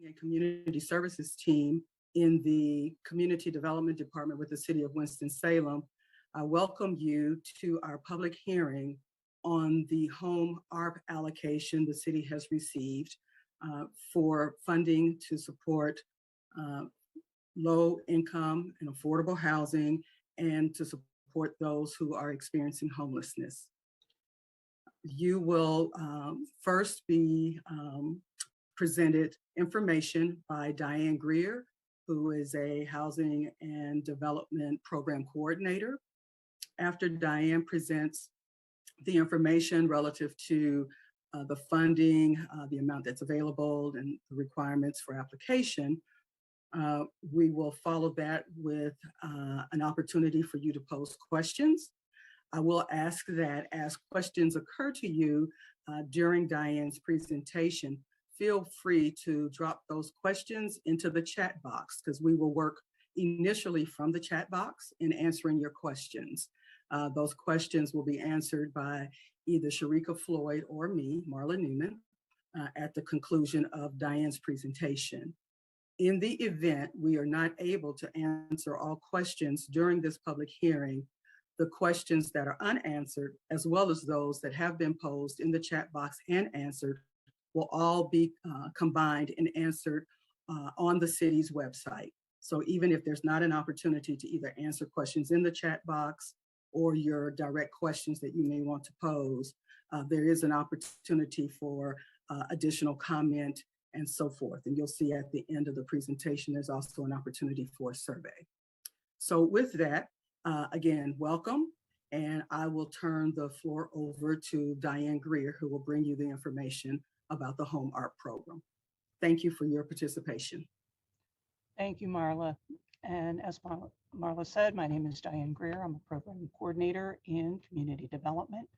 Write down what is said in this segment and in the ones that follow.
a community services team in the Community Development Department with the City of Winston-Salem. I welcome you to our public hearing on the HOME-ARP allocation the city has received for funding to support low income and affordable housing and to support those who are experiencing homelessness. You will first be presented information by Diane Greer, who is a Housing and Development Program Coordinator. After Diane presents the information relative to the funding, the amount that's available, and the requirements for application, we will follow that with an opportunity for you to pose questions. I will ask that as questions occur to you during Diane's presentation, feel free to drop those questions into the chat box, because we will work initially from the chat box in answering your questions. Those questions will be answered by either Sharika Floyd or me, Marla Newman, at the conclusion of Diane's presentation. In the event we are not able to answer all questions during this public hearing, the questions that are unanswered, as well as those that have been posed in the chat box and answered, will all be combined and answered on the city's website. So even if there's not an opportunity to either answer questions in the chat box or your direct questions that you may want to pose, there is an opportunity for additional comment and so forth. And you'll see at the end of the presentation, there's also an opportunity for a survey. So with that, again, welcome. And I will turn the floor over to Diane Greer, who will bring you the information about the HOME-ARP program. Thank you for your participation. Thank you, Marla. And as Marla said, my name is Diane Greer. I'm a program coordinator in community development.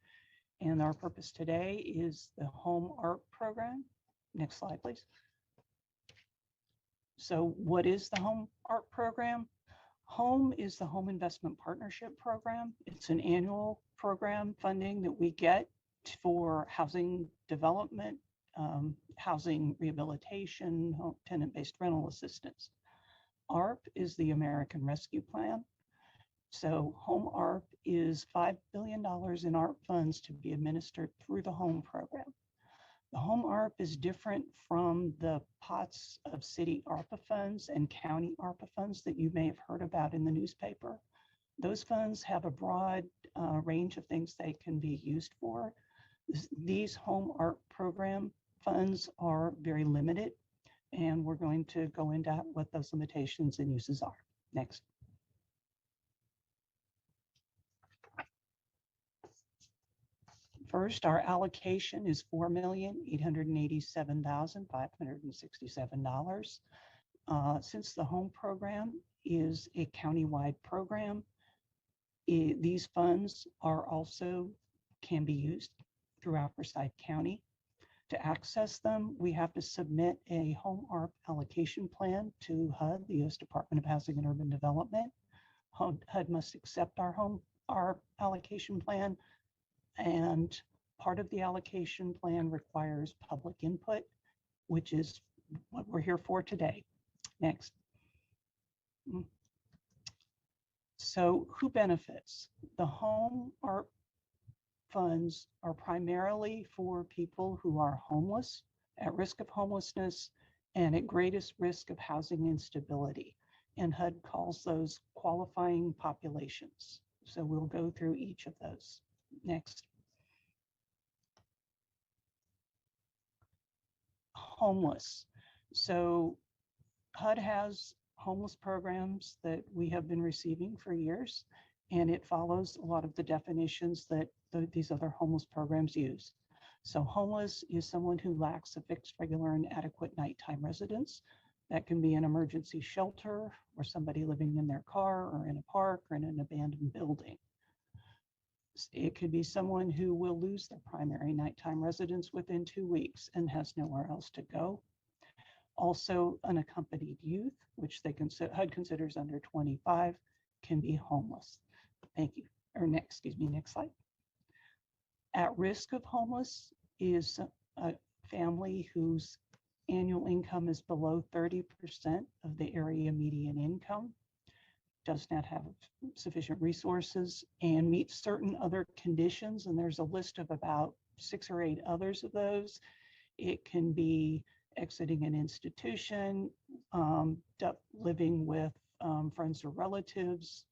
And our purpose today is the HOME-ARP program. Next slide, please. So what is the HOME-ARP program? HOME is the Home Investment Partnership Program. It's an annual program funding that we get for housing development, housing rehabilitation, tenant-based rental assistance. ARP is the American Rescue Plan. So HOME-ARP is $5 billion in ARP funds to be administered through the HOME program. The HOME-ARP is different from the pots of city ARPA funds and county ARPA funds that you may have heard about in the newspaper. Those funds have a broad range of things they can be used for. These HOME-ARP program funds are very limited, and we're going to go into what those limitations and uses are. Next. First, our allocation is $4,887,567. Since the HOME program is a countywide program, these funds are also can be used throughout Forsyth County. To access them, we have to submit a HOME-ARP allocation plan to HUD, the U.S. Department of Housing and Urban Development. HUD must accept our HOME-ARP allocation plan, and part of the allocation plan requires public input, which is what we're here for today. Next. So who benefits? The HOME-ARP funds are primarily for people who are homeless, at risk of homelessness, and at greatest risk of housing instability. And HUD calls those qualifying populations. So we'll go through each of those. Next. Homeless. So HUD has homeless programs that we have been receiving for years, and it follows a lot of the definitions that these other homeless programs use. So homeless is someone who lacks a fixed, regular, and adequate nighttime residence. That can be an emergency shelter, or somebody living in their car, or in a park, or in an abandoned building. It could be someone who will lose their primary nighttime residence within 2 weeks and has nowhere else to go. Also, unaccompanied youth, which HUD considers under 25, can be homeless. Thank you. Or next slide. At risk of homeless is a family whose annual income is below 30% of the area median income, does not have sufficient resources, and meets certain other conditions. And there's a list of about 6 or 8 others of those. It can be exiting an institution, living with friends or relatives,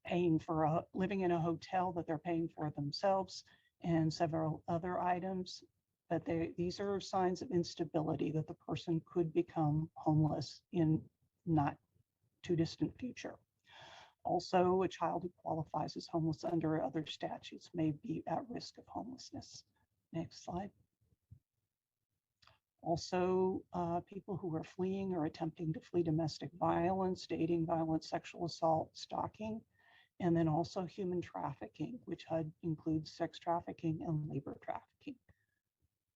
paying for living in a hotel that they're paying for themselves, and several other items. But these are signs of instability that the person could become homeless in not too distant future. Also, a child who qualifies as homeless under other statutes may be at risk of homelessness. Next slide. Also, people who are fleeing or attempting to flee domestic violence, dating violence, sexual assault, stalking, and then also human trafficking, which includes sex trafficking and labor trafficking.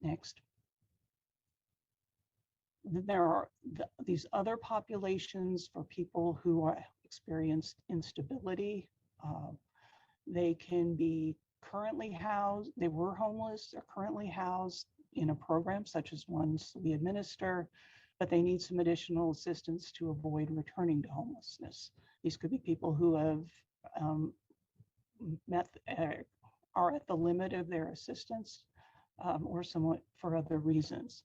Next. There are these other populations for people who experience instability. They can be currently housed, they were homeless, they're currently housed in a program such as ones we administer, but they need some additional assistance to avoid returning to homelessness. These could be people who have are at the limit of their assistance or somewhat for other reasons.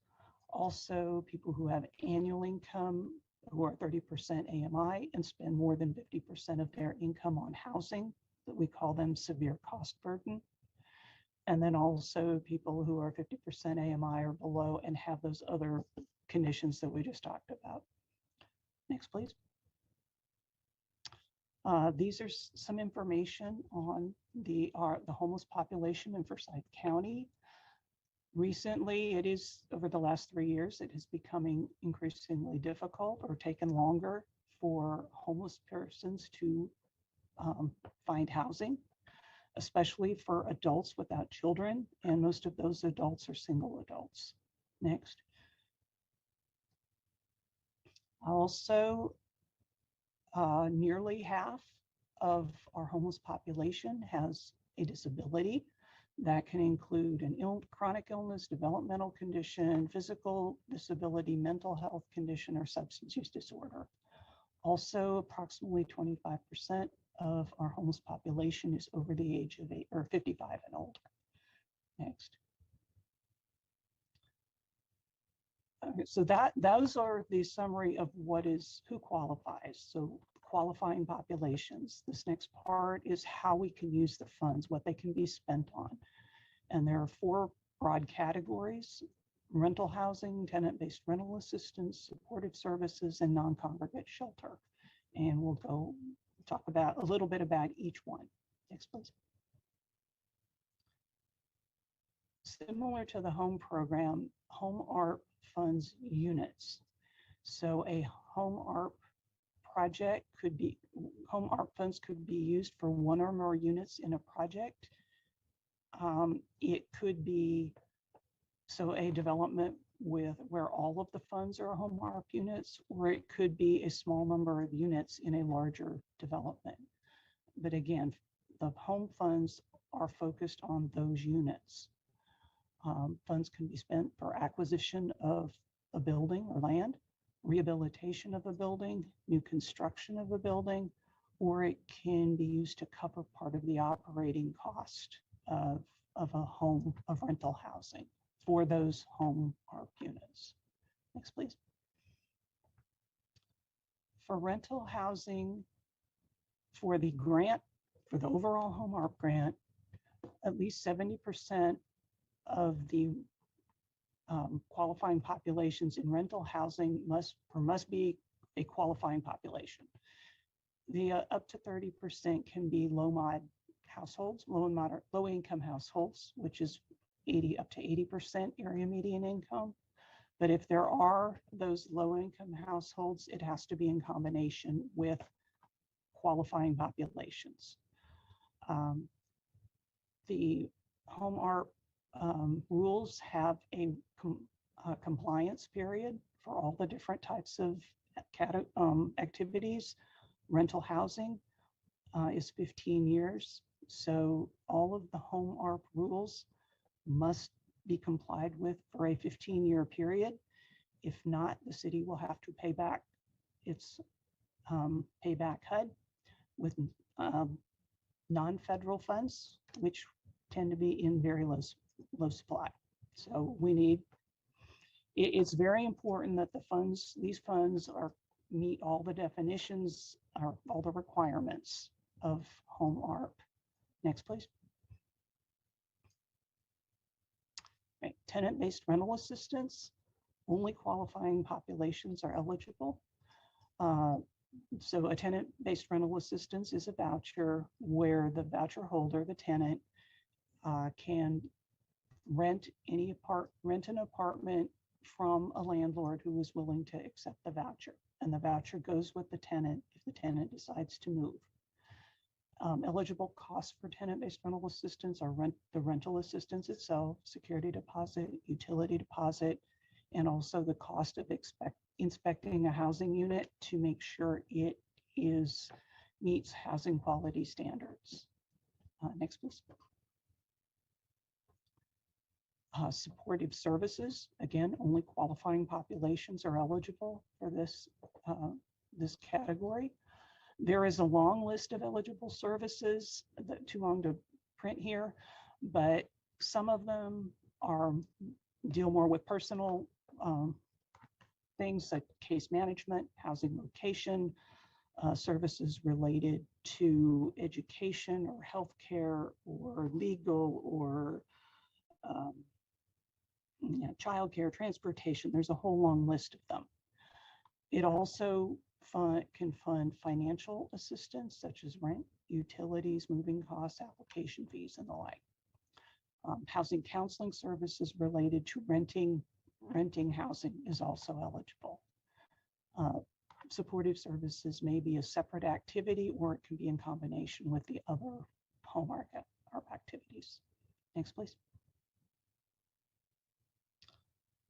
Also, people who have annual income who are 30% AMI and spend more than 50% of their income on housing, that we call them severe cost burden. And then also people who are 50% AMI or below and have those other conditions that we just talked about. Next, please. These are some information on the homeless population in Forsyth County. Recently, it is, over the last 3 years, it is becoming increasingly difficult or taken longer for homeless persons to find housing, especially for adults without children, and most of those adults are single adults. Next. Also, nearly half of our homeless population has a disability. That can include an chronic illness, developmental condition, physical disability, mental health condition, or substance use disorder. Also, approximately 25% of our homeless population is over the age of 55 and older. Next. Okay, so those are the summary of who qualifies. So qualifying populations. This next part is how we can use the funds, what they can be spent on. And there are 4 broad categories: rental housing, tenant-based rental assistance, supportive services, and non-congregate shelter. And we'll go talk about a little bit about each one. Next, please. Similar to the HOME program, HOME-ARP funds units. So a HOME-ARP project could be, HOME-ARP funds could be used for 1 or more units in a project. It could be, so a development where all of the funds are HOME-ARP units, or it could be a small number of units in a larger development. But again, the HOME funds are focused on those units. Funds can be spent for acquisition of a building or land, rehabilitation of a building, new construction of a building, or it can be used to cover part of the operating cost of a home of rental housing for those HOME-ARP units. Next, please. For rental housing, for the grant, for the overall HOME-ARP grant, at least 70% of the qualifying populations in rental housing must be a qualifying population. The up to 30% can be low-mod households, low and moderate, low-income households, which is up to 80% area median income. But if there are those low-income households, it has to be in combination with qualifying populations. The HOME-ARP rules have a compliance period for all the different types of activities. Rental housing is 15 years. So all of the HOME-ARP rules must be complied with for a 15-year period. If not, the city will have to pay back its payback HUD with non-federal funds, which tend to be in very low supply. So we need, it's very important that these funds meet all the definitions, or all the requirements of HOME-ARP. Next, please. Right. Tenant-based rental assistance, only qualifying populations are eligible. So a tenant-based rental assistance is a voucher where the voucher holder, the tenant, can rent an apartment from a landlord who is willing to accept the voucher. And the voucher goes with the tenant if the tenant decides to move. Eligible costs for tenant-based rental assistance are the rental assistance itself, security deposit, utility deposit, and also the cost of inspecting a housing unit to make sure it meets housing quality standards. Next, please. Supportive services, again, only qualifying populations are eligible for this category. There is a long list of eligible services, too long to print here, but some of them deal more with personal things like case management, housing location, services related to education or healthcare or legal or childcare, transportation. There's a whole long list of them. It also can fund financial assistance such as rent, utilities, moving costs, application fees, and the like. Housing counseling services related to renting housing is also eligible. Supportive services may be a separate activity, or it can be in combination with the other HOME-ARP activities. Next, please.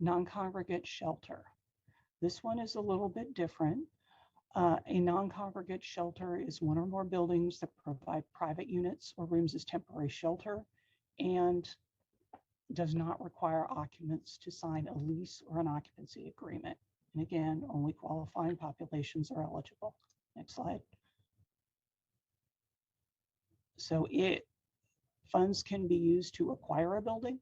Non-congregate shelter. This one is a little bit different. A non-congregate shelter is one or more buildings that provide private units or rooms as temporary shelter and does not require occupants to sign a lease or an occupancy agreement. And again, only qualifying populations are eligible. Next slide. So funds can be used to acquire a building,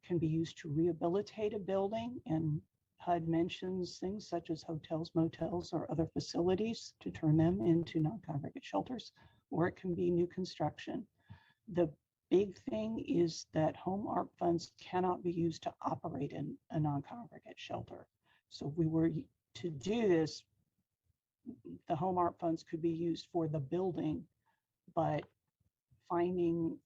can be used to rehabilitate a building, and HUD mentions things such as hotels, motels, or other facilities to turn them into non-congregate shelters, or it can be new construction. The big thing is that HOME-ARP funds cannot be used to operate in a non-congregate shelter. So if we were to do this, the HOME-ARP funds could be used for the building, but finding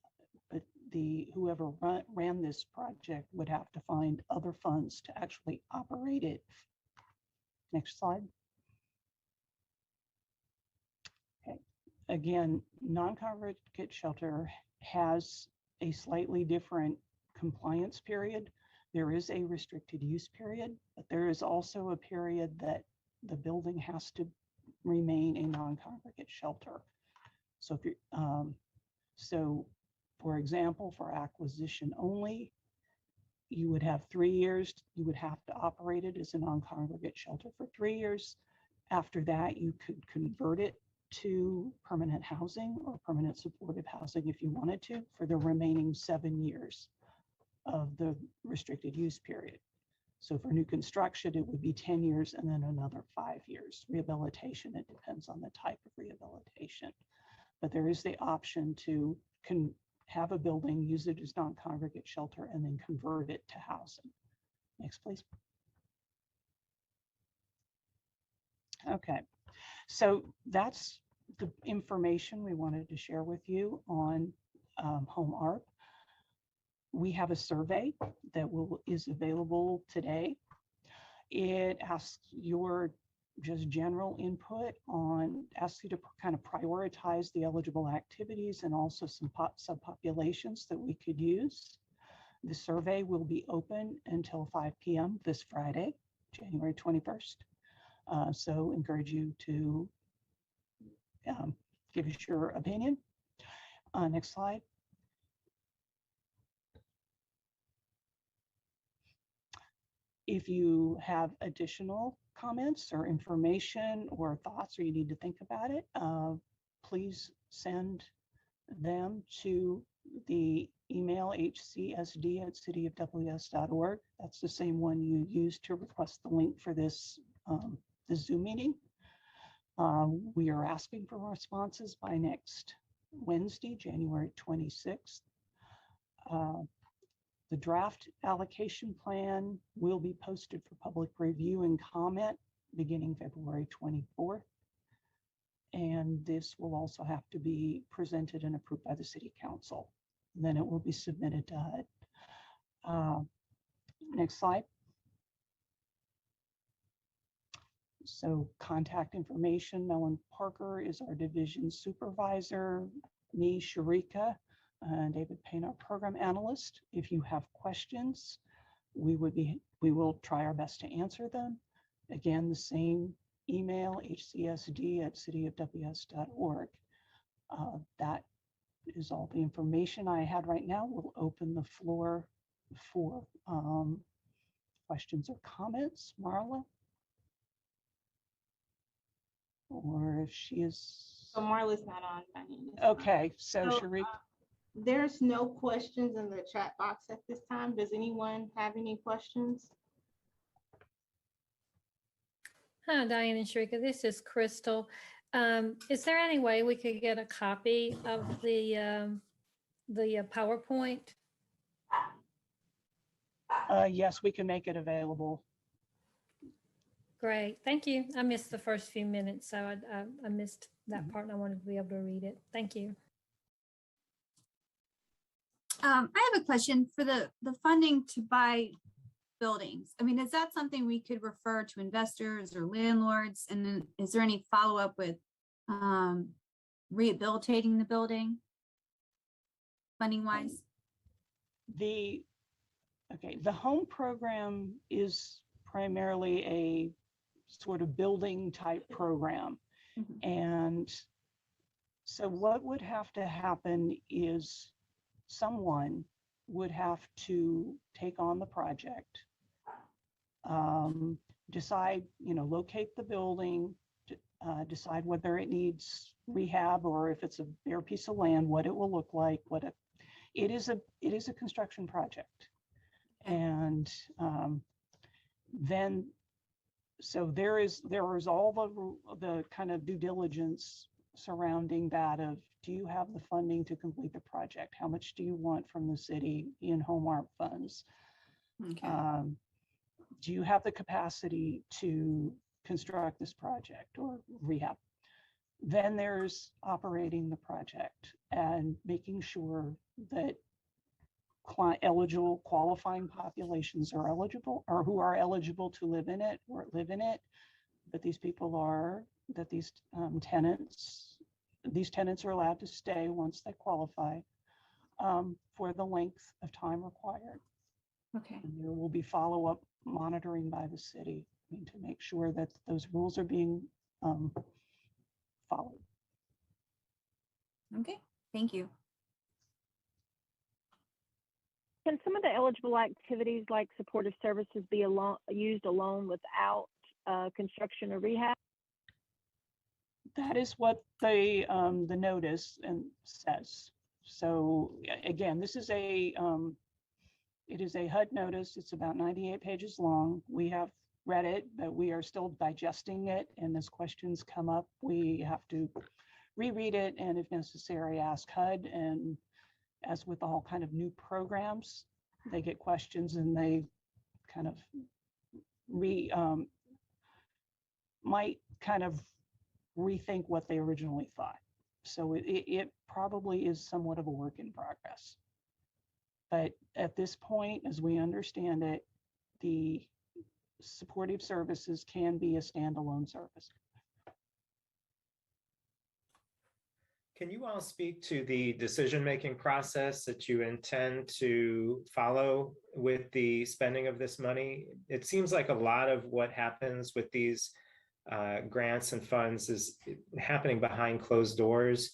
whoever ran this project would have to find other funds to actually operate it. Next slide. Okay. Again, non-congregate shelter has a slightly different compliance period. There is a restricted use period, but there is also a period that the building has to remain a non-congregate shelter. So if you're, for example, for acquisition only, you would have 3 years. You would have to operate it as a non-congregate shelter for 3 years. After that, you could convert it to permanent housing or permanent supportive housing if you wanted to for the remaining 7 years of the restricted use period. So for new construction, it would be 10 years and then another 5 years. Rehabilitation, it depends on the type of rehabilitation. But there is the option to have a building, use it as non-congregate shelter, and then convert it to housing. Next, please. Okay, so that's the information we wanted to share with you on HOME-ARP. We have a survey that is available today. It asks your just general input asks you to kind of prioritize the eligible activities and also some subpopulations that we could use. The survey will be open until 5 p.m. this Friday, January 21st. So encourage you to give us your opinion. Next slide. If you have additional comments or information or thoughts, or you need to think about it, please send them to the email hcsd@cityofws.org. That's the same one you used to request the link for this Zoom meeting. We are asking for responses by next Wednesday, January 26th. The draft allocation plan will be posted for public review and comment beginning February 24th. And this will also have to be presented and approved by the City Council. And then it will be submitted to HUD. Next slide. So contact information, Melon Parker is our division supervisor, me, Sharika, and David Payne, our program analyst. If you have questions, we will try our best to answer them. Again, the same email, hcsd@cityofws.org. That is all the information I had right now. We'll open the floor for questions or comments. Marla? Or if she is. So Marla's not on. Okay, so Sharika. There's no questions in the chat box at this time. Does anyone have any questions? Hi, Diane and Sharika. This is Crystal. Is there any way we could get a copy of the PowerPoint? Yes, we can make it available. Great, thank you. I missed the first few minutes, so I missed that part and I wanted to be able to read it. Thank you. I have a question for the funding to buy buildings. I mean, is that something we could refer to investors or landlords? And then is there any follow-up with rehabilitating the building funding wise? The HOME program is primarily a sort of building type program. Mm-hmm. And so what would have to happen is someone would have to take on the project, decide, locate the building, decide whether it needs rehab or if it's a bare piece of land, what it will look like, it is a construction project. And then, so there is all the kind of due diligence surrounding that of, do you have the funding to complete the project? How much do you want from the city in HOME-ARP funds? Okay. Do you have the capacity to construct this project or rehab? Then there's operating the project and making sure that qualifying populations are eligible, or who are eligible to live in it, that these people are, that these tenants are allowed to stay once they qualify for the length of time required. Okay. And there will be follow-up monitoring by the city, to make sure that those rules are being followed. Okay, thank you. Can some of the eligible activities like supportive services be used alone without construction or rehab? That is what the notice says. So again, this is it is a HUD notice. It's about 98 pages long. We have read it, but we are still digesting it. And as questions come up, we have to reread it and if necessary, ask HUD. And as with all kind of new programs, they get questions and they kind of might kind of rethink what they originally thought. So it probably is somewhat of a work in progress. But at this point, as we understand it, the supportive services can be a standalone service. Can you all speak to the decision-making process that you intend to follow with the spending of this money? It seems like a lot of what happens with these grants and funds is happening behind closed doors.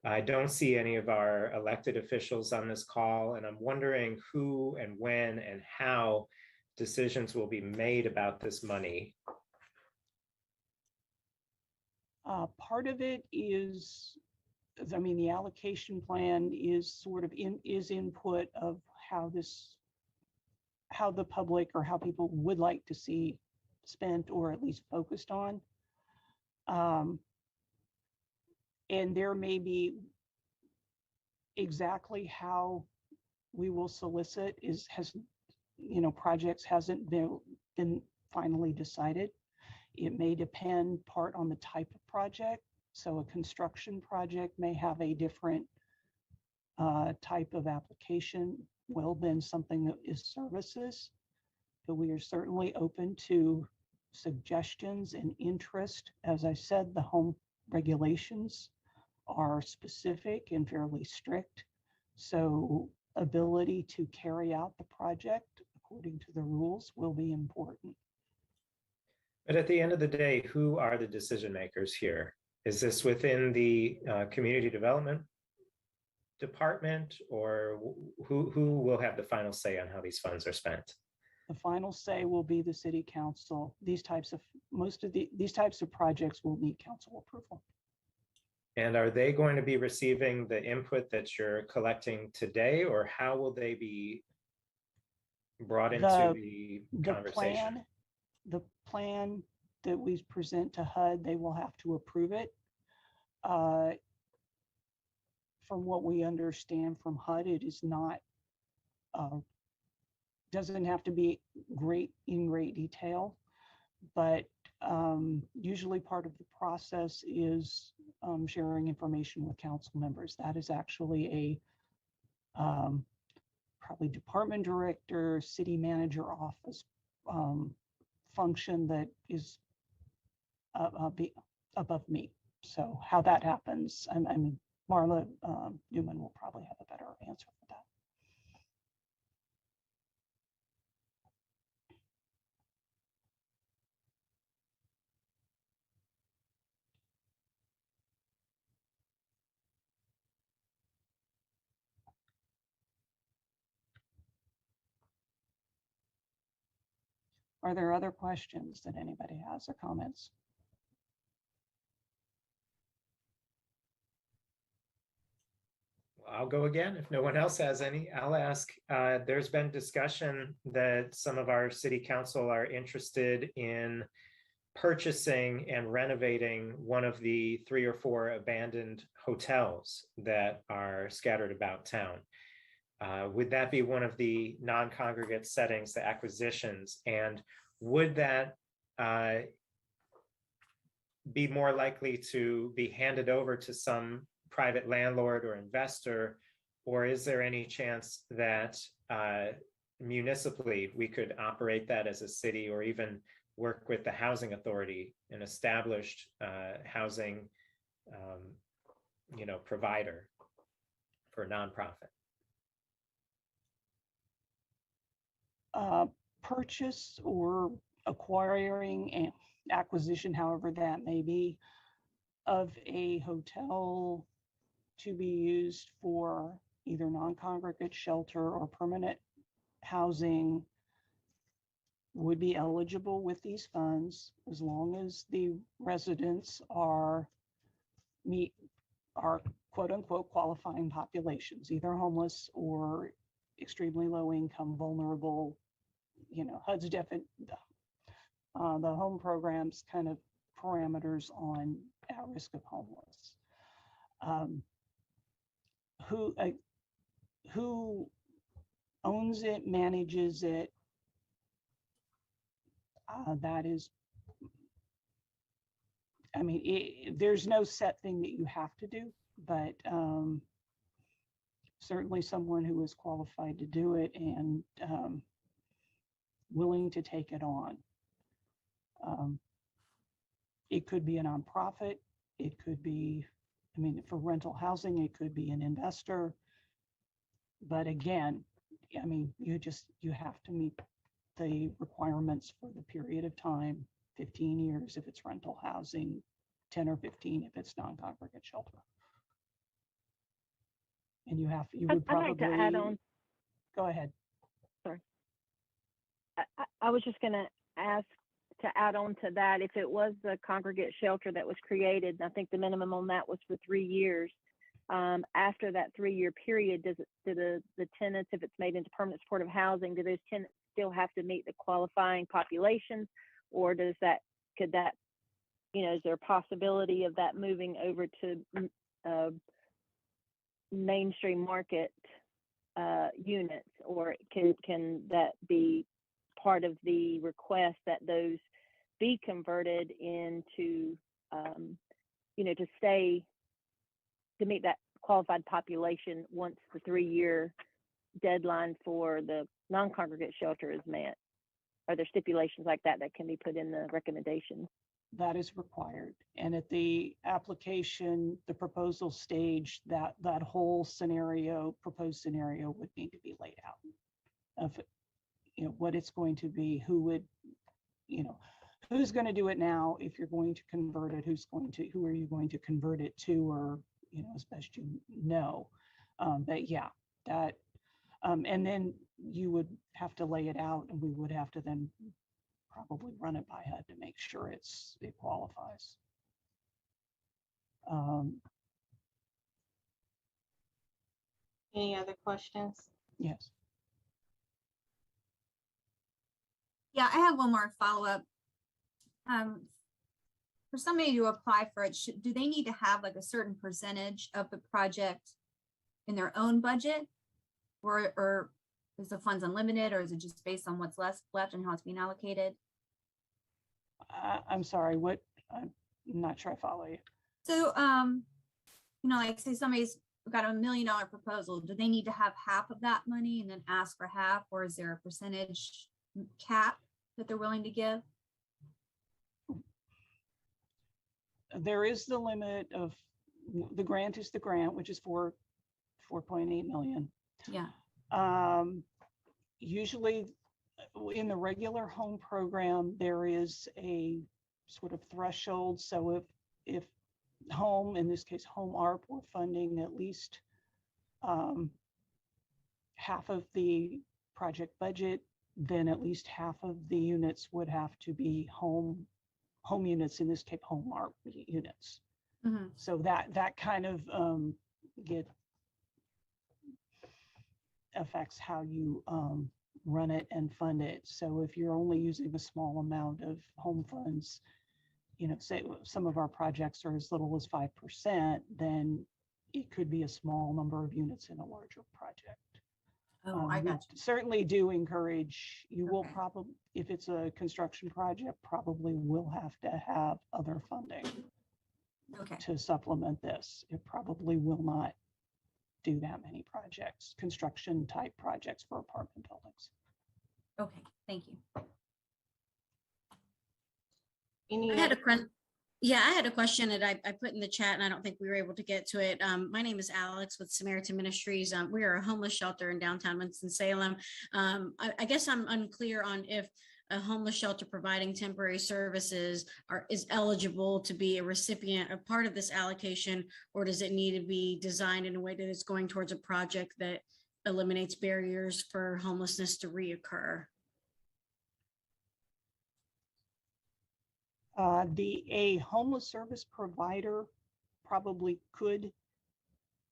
I don't see any of our elected officials on this call, and I'm wondering who and when and how decisions will be made about this money? Part of it is, I mean, the allocation plan is sort of is input of how the public or how people would like to see spent or at least focused on. And there may be exactly how we will solicit projects hasn't been finally decided. It may depend part on the type of project. So a construction project may have a different type of application, well, than something that is services. But we are certainly open to suggestions and interest. As I said, the home regulations are specific and fairly strict. So ability to carry out the project according to the rules will be important. But at the end of the day, who are the decision makers here? Is this within the community development department, or who will have the final say on how these funds are spent? The final say will be the city council. These types of projects will need council approval. And are they going to be receiving the input that you're collecting today, or how will they be brought into the conversation? The plan that we present to HUD, they will have to approve it. From what we understand from HUD, it is not, doesn't have to be in great detail, but usually part of the process is sharing information with council members. That is actually a probably department director, city manager office function that is above me. So how that happens, I mean, Marla Newman will probably have a better answer for that. Are there other questions that anybody has or comments? I'll go again. If no one else has any, I'll ask. There's been discussion that some of our city council are interested in purchasing and renovating one of the 3 or 4 abandoned hotels that are scattered about town. Would that be one of the non-congregate settings, the acquisitions? And would that be more likely to be handed over to some private landlord or investor? Or is there any chance that municipally we could operate that as a city, or even work with the housing authority, an established housing provider for a nonprofit? Purchase or acquiring and acquisition, however that may be, of a hotel to be used for either non-congregate shelter or permanent housing would be eligible with these funds, as long as the residents are quote unquote qualifying populations, either homeless or extremely low income, vulnerable. HUD's the home program's kind of parameters on at risk of homeless. Who owns it, manages it? That is, I mean, there's no set thing that you have to do, but certainly someone who is qualified to do it and willing to take it on. It could be a nonprofit. It could be, I mean, for rental housing, it could be an investor. But again, I mean, you have to meet the requirements for the period of time, 15 years if it's rental housing, 10 or 15 if it's non-congregate shelter. And you would probably, I'd like to add on. Go ahead. Sorry. I was just going to ask to add on to that, if it was the congregate shelter that was created, I think the minimum on that was for 3 years. After that 3-year period, do the tenants, if it's made into permanent supportive housing, do those tenants still have to meet the qualifying populations, or could that, is there a possibility of that moving over to mainstream market units, or can that be part of the request that those be converted into, to meet that qualified population once the 3-year deadline for the non-congregate shelter is met? Are there stipulations like that can be put in the recommendations? That is required. And at the application, the proposal stage, that whole proposed scenario would need to be laid out of, what it's going to be, who's going to do it now. If you're going to convert it, who are you going to convert it to, or, as best you know. But yeah, that, and then you would have to lay it out, and we would have to then probably run it by HUD to make sure it qualifies. Any other questions? Yes. Yeah, I have one more follow-up. For somebody to apply for it, do they need to have like a certain percentage of the project in their own budget, or is the funds unlimited, or is it just based on what's left and how it's being allocated? I'm sorry, what? I'm not sure I follow you. So, like say somebody's got $1 million proposal, do they need to have half of that money and then ask for half, or is there a percentage cap that they're willing to give? There is the limit of the grant is the grant, which is 4.8 million. Yeah. Usually in the regular home program, there is a sort of threshold. So if home, in this case, HOME-ARP, were funding at least half of the project budget, then at least half of the units would have to be home units, in this case, HOME-ARP units. Mm-hmm. So that kind of affects how you run it and fund it. So if you're only using a small amount of home funds, say some of our projects are as little as 5%, then it could be a small number of units in a larger project. Oh, I got you. Certainly do encourage, you will Okay. probably, if it's a construction project, probably will have to have other funding Okay. to supplement this. It probably will not do that many projects, construction type projects for apartment buildings. Okay. Thank you. Any I had a other- question. Yeah, I had a question that I put in the chat, and I don't think we were able to get to it. My name is Alex with Samaritan Ministries. We are a homeless shelter in downtown Winston-Salem. I guess I'm unclear on if a homeless shelter providing temporary services is eligible to be a recipient of part of this allocation, or does it need to be designed in a way that it's going towards a project that eliminates barriers for homelessness to reoccur? A homeless service provider probably could,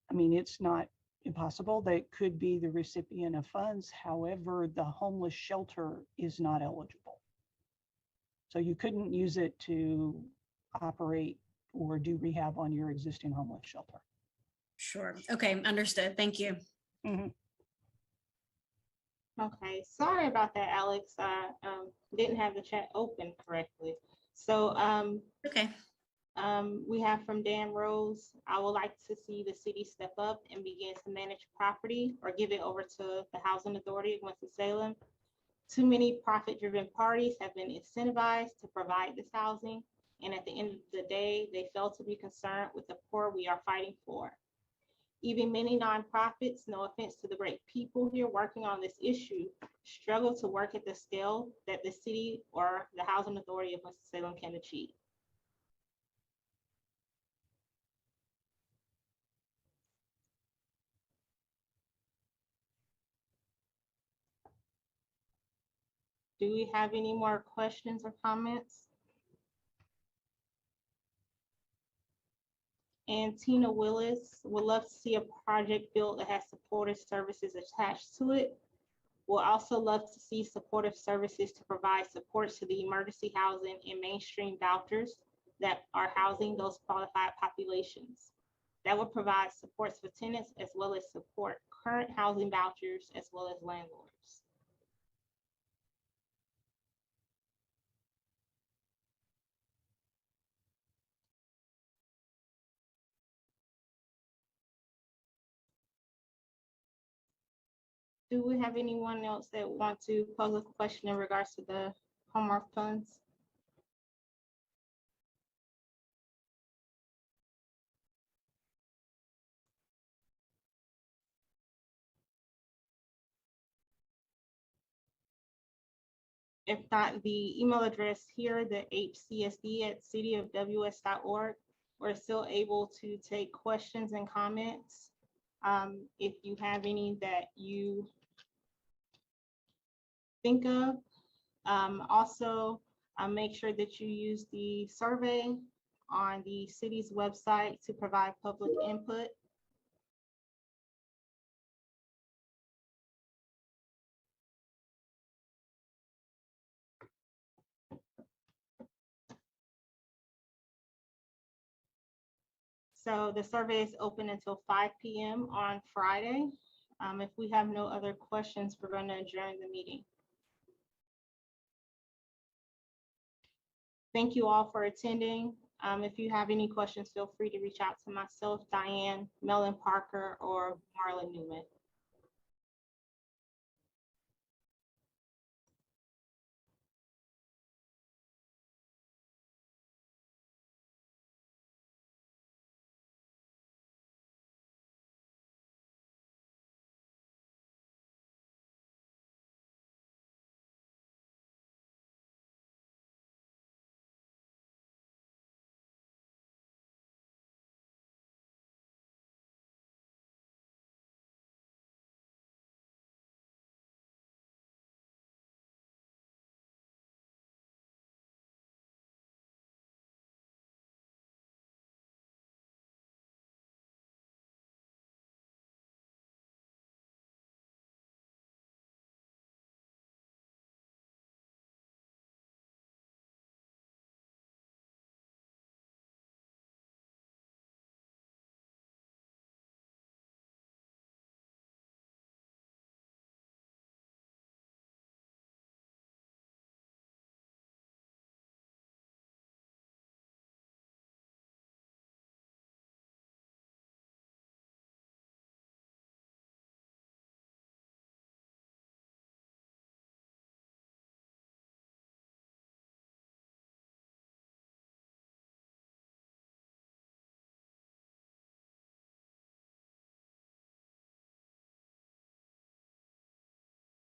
it's not impossible, they could be the recipient of funds. However, the homeless shelter is not eligible. So you couldn't use it to operate or do rehab on your existing homeless shelter. Sure. Okay, understood. Thank you. Mm-hmm. Okay, sorry about that, Alex. I didn't have the chat open correctly. So Okay. we have from Dan Rose, I would like to see the city step up and begin to manage property or give it over to the Housing Authority of Winston-Salem. Too many profit-driven parties have been incentivized to provide this housing, and at the end of the day, they fail to be concerned with the poor we are fighting for. Even many nonprofits, no offense to the great people here working on this issue, struggle to work at the scale that the city or the Housing Authority of Winston-Salem can achieve. Do we have any more questions or comments? And Tina Willis would love to see a project built that has supportive services attached to it. We'll also love to see supportive services to provide supports to the emergency housing and mainstream vouchers that are housing those qualified populations. That would provide supports for tenants as well as support current housing vouchers as well as landlords. Do we have anyone else that want to pose a question in regards to the HOME-ARP funds? If not, the email address here, the hcsd@cityofws.org, we're still able to take questions and comments. If you have any that you think of, also make sure that you use the survey on the city's website to provide public input. So the survey is open until 5 p.m. on Friday. If we have no other questions, we're going to adjourn the meeting. Thank you all for attending. If you have any questions, feel free to reach out to myself, Diane, Melon Parker, or Marlon Newman.